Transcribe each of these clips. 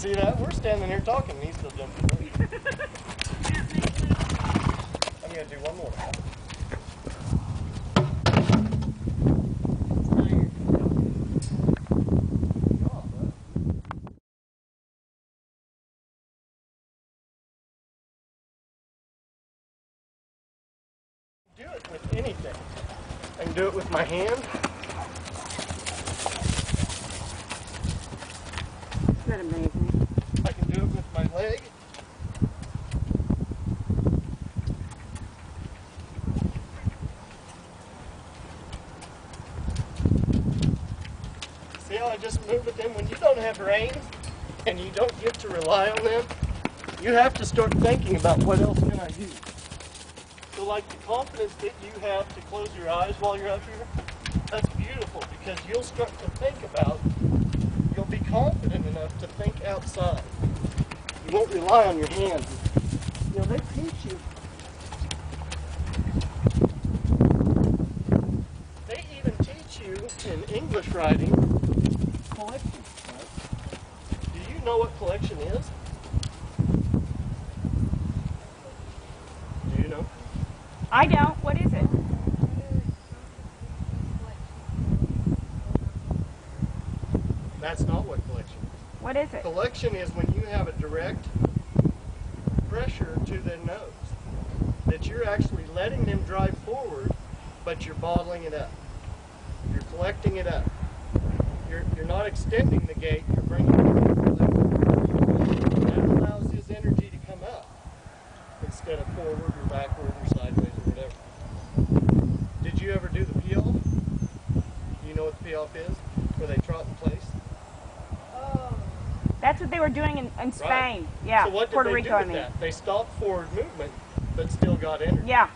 See that? We're standing here talking and he's still jumping. I'm going to do one more. Do it with anything. I can do it with my hand. Isn't that amazing? I can do it with my leg. See how I just move with them? When you don't have reins and you don't get to rely on them, you have to start thinking about what else can I use. So like the confidence that you have to close your eyes while you're up here, that's beautiful because you'll start to think about, you'll be confident enough to think outside. You won't rely on your hands. You know, they teach you. They even teach you in English writing collection. Right? Do you know what collection is? Do you know? I don't. What is it? That's not what collection is. What is it? Collection is when you have a direct pressure to the nose. That you're actually letting them drive forward, but you're bottling it up. You're collecting it up. You're not extending the gate, you're bringing it up. That allows his energy to come up instead of forward or backward or sideways or whatever. Did you ever do the peel? Do you know what the peel-off is? Where they trot in place? That's what they were doing in Spain. Right. Yeah, so what did Puerto they Rico, do I with mean. that? They stopped forward movement, but still got energy. Yeah.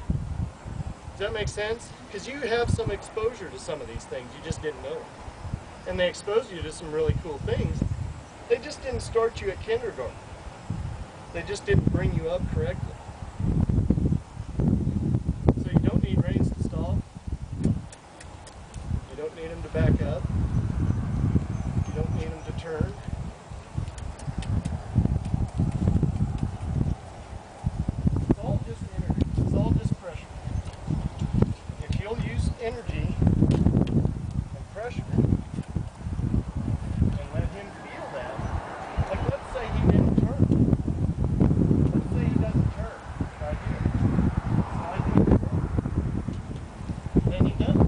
Does that make sense? Because you have some exposure to some of these things, you just didn't know it. And they exposed you to some really cool things. They just didn't start you at kindergarten. They just didn't bring you up correctly. So you don't need reins to stop. You don't need them to back up. You don't need them to turn. It's all just energy. It's all just pressure. If you'll use energy and pressure and let him feel that, like let's say he didn't turn. Let's say he doesn't turn right here. Slide him in the road. Then he does.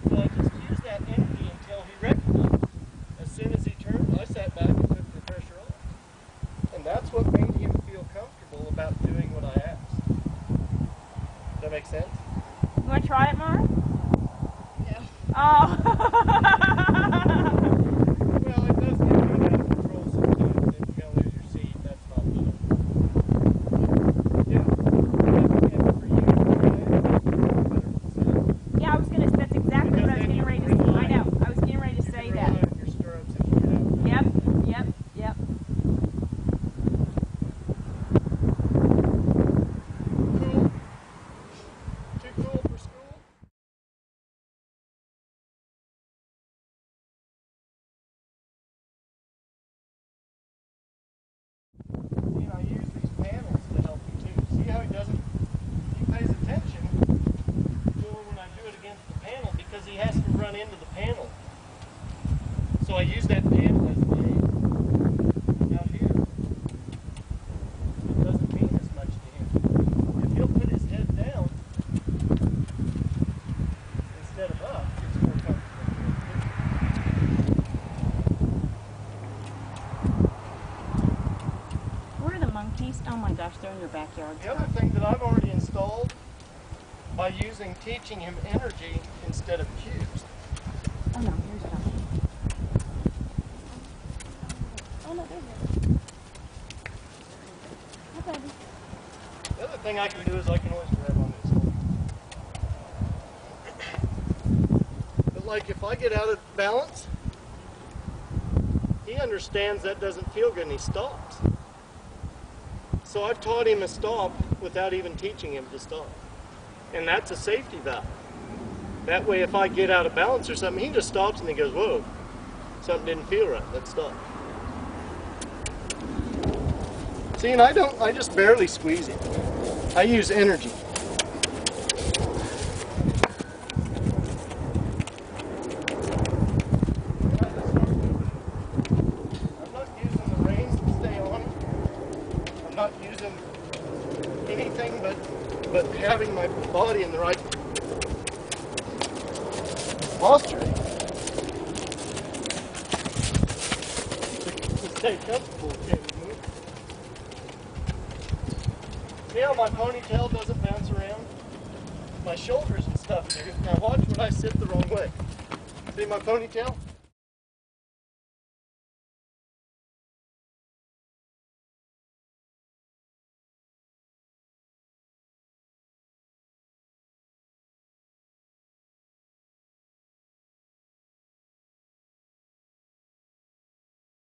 So I just use that energy until he recognizes. As soon as he turned, I sat back and took the pressure off. And that's what made him feel comfortable about doing what I asked. Does that make sense? You want to try it, Mara? Yeah. Oh. Well, it does get you out of control sometimes. If you're going to lose your seat, that's not good. Yeah. And for you, Yeah, I was gonna. That's exactly what I was getting ready to say. I know. I was getting ready to say that. rely on your stirrups if you get out. Yep. Yep. Yep. Cool? Too cool for school? You know, I use these panels to help him too. See how he doesn't, he pays attention more when I do it against the panel because he has to run into the panel. So I use that panel as my aid. Out here, it doesn't mean as much to him. If he'll put his head down instead of up, it's more comfortable. Where are the monkeys? Oh my gosh, they're in your backyard. The other thing that I've already installed by teaching him energy instead of cues. Oh no, here's one. Oh no, there's one. Hi, baby. The other thing I can do is I can always grab on this. But like if I get out of balance, he understands that doesn't feel good and he stops. So I've taught him to stop without even teaching him to stop. And that's a safety valve. That way if I get out of balance or something, he just stops and he goes, whoa, something didn't feel right, let's stop. See, and I just barely squeeze it. I use energy. I'm not using the reins to stay on. I'm not using anything but having my body in the right posture to stay comfortable. See how my ponytail doesn't bounce around? My shoulders and stuff do. Now watch when I sit the wrong way. See my ponytail?